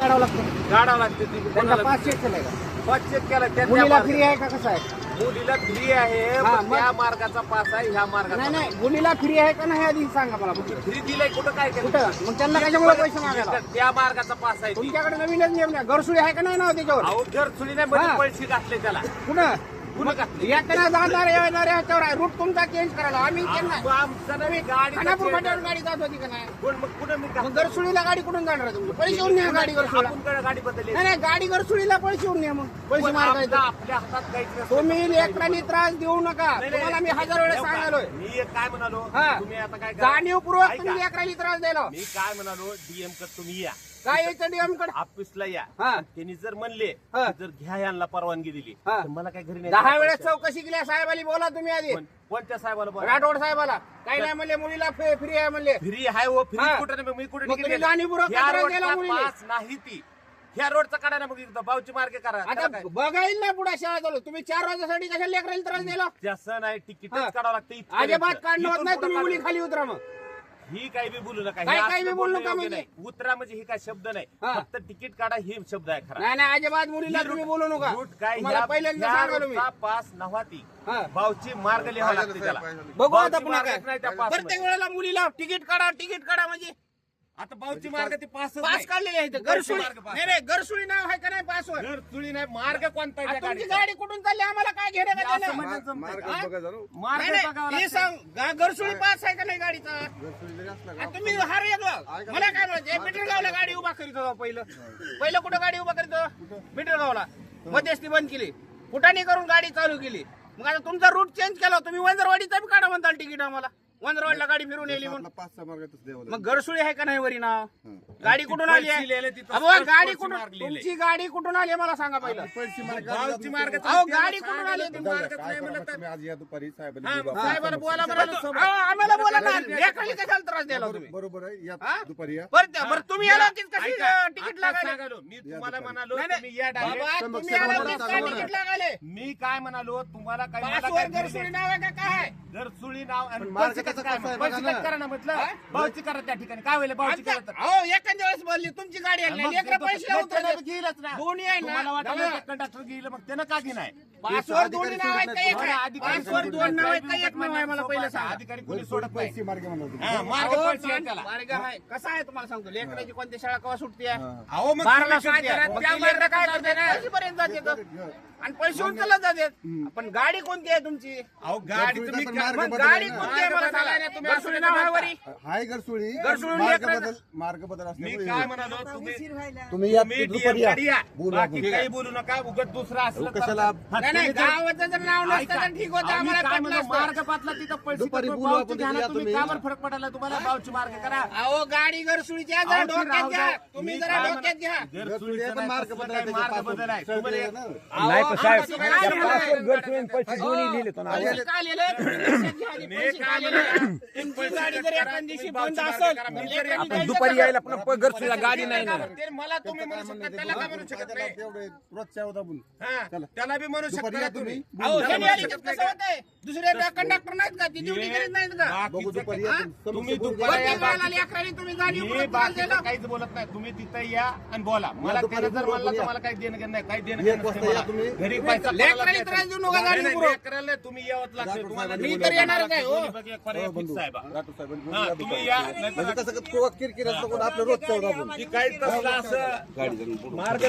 काढावं लागतं? काढावं लागते ती त्यांना कोणाला 5 चेक केलंय का? 5 चेक केला त्या मुलीला फ्री आहे का कसं आहे? मुलीला फ्री आहे हा, पण मग? त्या मार्गाचा पास आहे ह्या मार्गाचा नाही नाही मुलीला फ्री आहे का नाही आधी सांगा मला. फ्री दिलंय कुठं काय केलं? कुठं मग त्यांना कशामुळे पैसे मागायला? त्या मार्गाचा पास आहे ती. तुमच्याकडे नवीनच नियम नाही. घरसुळी आहे का नाही ना त्याच्यावर? अहो घर चुली नाही म्हणजे हा. पैसे घातले त्याला कुठं कुठं घातले येताना जाणार येणार ह्याच्यावर आहे. रूट तुमचा चेंज करायला आम्ही त्यांना आमचं नवी गाडी खानापूर फाट्यावर गाडी जात होती का नाही? मग कुठं मी मग घरसुळीला गाडी कुठून जाणार तुमची? पैसे येऊन न्या गाडी घरसुळीला. आपण गाडी बदलली नाही नाही गाडी घरसुळीला पैसे येऊन न्या मग पैसे पण मागायचे. आपल्या हातात काहीच नसतं. तुम्ही लेकरांनी त्रास देऊ नका. नाही, तुम्हाला मी नाही. 1000 वेळेस ठेव का? सांगालोय. मी एक काय म्हणालो हा. तुम्ही आता काय करा? जाणीवपूर्वक ऐका. तुम्ही लेकरांनी त्रास द्यायला. मी काय म्हणालो डीएम कडे तुम्ही या काय यायचं डीएम कडे? ऑफिसला या हा. त्यांनी जर म्हणले हा. की जर घ्या यांना परवानगी दिली हा. तर मला काय घरी नाही 10 वेळेस चौकशी केली साहेबाली बोला तुम्ही आधी. कोणत्या साहेबाला बोला? राठोड साहेबाला काही नाही म्हणले मुलीला फ्री आहे म्हणले. फ्री आहे हो फ्री हा. कुठे नाही मी कुठे मग तुम्ही जाणीवपूर्वक ह्या त्रास द्यायला रोडचा मुलीला. पास नाही ती ह्या रोडचा काढा ना मग एकदा भाऊची मार्गे करा आता त्याला काय? बघायला नाही पुढे शाळा चालू. तुम्ही 4 वाजण्यासाठी कशा लेकरांना त्रास दिला? जसं नाही हा. तिकीटच काढावं लागतं इथपर्यंत. अजिबात काढणं होत इथून नाही. पुढं तुम्ही मुली काढू खाली उतरा मग. ही काही बी बोलू नका काय हे काही बी असलं बोलू बोलणं नका योग्य म्हणजे? नाही. उतरा म्हणजे ही काय शब्द नाही हा. फक्त तिकीट काढा हे शब्द आहे खरा नाही नाही अजिबात मुलीला तुम्ही बोलू नका. रूट काय तुम्हाला पहिल्यांदा सांगालो मी. पास नव्हती हा. भाऊची मार्ग लिहावा लागते त्याला बघू आता भाऊची पुन्हा मार्गच नाही त्या काय. पासमध्ये. प्रत्येक वेळेला मुलीला तिकीट काढा म्हणजे आता भाऊची मार्ग ते पास पास काढलेले आहे. घरसुळी नाही नाही घरसुळी नाव आहे का नाही पासवर? घर चुली नाही मार्ग कोणता आहे आता त्या तुमची गाडीचा? गाडी कुठून चालली आम्हाला काय घेणं का असं त्याला? म्हणणं जमतंय का? हा? मार्ग नाही, बघावा नाही, हे लागतो. सांग घरसुळी पास आहे का नाही गाडीचा? आता तुम्ही हार येतो मला काय म्हणायचं मिठरगावला गाडी उभा करीत होता पहिलं कुठं गाडी उभा करीत होता? मिठरगावला मध्यस्थी बंद केली फुटाणी करून गाडी चालू केली. मग आता तुमचा रूट चेंज केला तुम्ही वंजरवाडीचा बी काढा म्हणता तिकीट आम्हाला. वंजरवाडीला गाडी फिरून येली म्हणून मग घरसुळी आहे का नाही वरी नाव? गाडी कुठून आली आहे? पैसे लिहिले तिथं अहो, स्पष्ट गाडी पैसे कुठून मार्ग लिहिले. तुमची गाडी कुठून आली आहे मला सांगा पहिलं. भाऊची मार्ग अहो गाडी कुठून आली तुम्ही मार्गच नाही म्हणलं तर आज या दुपारी साहेबांनी हा, बोलवा. साहेबाला बोला बरं. अहो, आम्हाला बोला ना लेकरांनी कशाला त्रास द्यायला तुम्ही? बरोबर आहे या हा? दुपारी या बरं तुम्ही याला कशी ऐका, तिकीट आता लागायला? सांगालो. मी तुम्हाला म्हणालो नाही, नाही. तुम्ही या बाबा direct. तुम्ही याला कसं तिकीट लागायले? मी काय म्हणालो तुम्हाला काय मला पासवर काय घरसुळी नाव आहे का काय? घरसुळी नाव आणि पण मार्ग पैसे कसं कसा काय कसा आहे पैसे बघा ना. कट करा ना म्हटलं हा? भाऊची करा त्या ठिकाणी काय होईल भाऊची आमच्या- करा तर. अहो एखाद्या वेळेस बोलली तुमची गाडी आली नाही. लेकरं पैसे मग उतरले. त्यानं घेईलच ना. दोन्ही आहे ना. तुम्हाला वाटलं दादा. कंडक्टर घेईल मग त्यानं का घेणार पासवर दोन्ही नाव आहेत का एक मला आहे? अधिकारी पासवर सोडून दोन नाव आहेत का ड्रायव्हिंग एक नाव आहे मला पहिलं सांगा. अधिकारी कोणी सोडत नाही पैसे मार्ग म्हणतो हा, मार्ग अहो, पैसे आहेत त्याला मार्ग आहे. कसं आहे तुम्हाला सांगतो लेकराची कोणती शाळा केव्हा सुटते? अहो मग बाराला तुम्ही काय सुटते. करा, मग त्या ती लेकरं काय मार्गात करते ना? पैसेपर्यंत जाते आणि पैसे उचलत जातात. पण गाडी कोणती आहे तुमची? अहो गाडी तुम्ही पण काय- मार्ग मग बदल गाडी आहे ना. कोणती आहे मला सांगा. तुम्ही घरसुळी नाव आहे वरी. हाय घरसुळी घरसुळी मार्ग लेकरं- बदल मार्ग बदल मी असल्यामुळे काय म्हणालो तुम्ही तुम्ही या तुम्ही दुपारी DM कडे या. बोलू बाकी आपण. काही बोलू नका उगत दुसरं असलं तर- कशाला? हा, नाही नाही तुम्ही जर- गावाचं जर नाव नसतं ऐका. तर ठीक होतं. अहो, मी आम्हाला काय पटलं म्हणतो, असतं. मार्ग पातला तिथं पैसे दुपारी करून बोलू भाऊची आपण घ्या ना, तिथे या तुम्ही तुम्ही. का बरं फरक पडायला तुम्हाला भाऊची मार्ग करा अहो गाडी घरसुळीची आहे, जरा अहो, ती डोक्यात राहू घ्या. द्या. तुम्ही मी जरा काय डोक्यात घ्या. घर घरसुळी चुलीचं आहे, पण नाही, मार्ग तसलं बदल काही आहे, मार्ग त्याच्या बदल आहे. पासून तुम्हाला आहे ना. नाही पण साहेब आम्हाला काय त्या लिहिलंय? पासवर घरसुळी आणि पैसे दोन्ही लिहिले तो ना. पैसे का लिहिलंय? तुम्ही लक्षात घ्या आधी, मी पैसे काय का लिहिलंय? म्हणतो, तुमची गाडी जर एखाद्या दिवशी बंद भाऊची असेल मार्ग करा. तर मी लेकरांनी आपण जायचं दुपारी का? यायला पण घरसुळीला गाडी नाही ना. ते मला तुम्ही म्हणू शकता त्याला का म्हणू शकत नाही तेवढे रोजच्या होता आपण हा, चला. त्याला बी म्हणू दुपारी शकता या ना तुम्ही तुम्ही. अहो, त्याला ह्याने म्हणू आली शकत कसं नाही होतंय? दुसरे कंडक्टर नाहीत का? ती ड्युटी करीत नाहीत का? बाकीचं बघू दुपारी काय- या हा? तुम्ही. तुम्ही समोर दुपारी प्रत्येक या, वेळेला बाकी- लेकरांनी तुम्ही मी जाणीवपूर्वक त्रास बाकीचं दिला. काहीच बोलत नाही तुम्ही तिथं या आणि बोला मला दुपारी त्यानं जर बोलू म्हणलं तर या. मला काही देणं घेणं नाही काही देणं एक घेणं वाजता नसतं या मला. तुम्ही. घरी पैसा लेकराला पडायला त्रास देऊ नका, नाही, नाही, जाणीवपूर्वक. लेकराला तुम्ही यावंच लागतं राठोड तुम्हाला साहेबांनी मी तर येणारच आहे, हो. दोन्ही एक पर्याय हो, fix बंधू. आहे बा. राठोड साहेबांनी हा, बोलूया तुम्ही दुपारी. या म्हणजे कसं किरकिर असतं कोण आपलं रोजच्या होता आपण ती काही तसलं असं मार्ग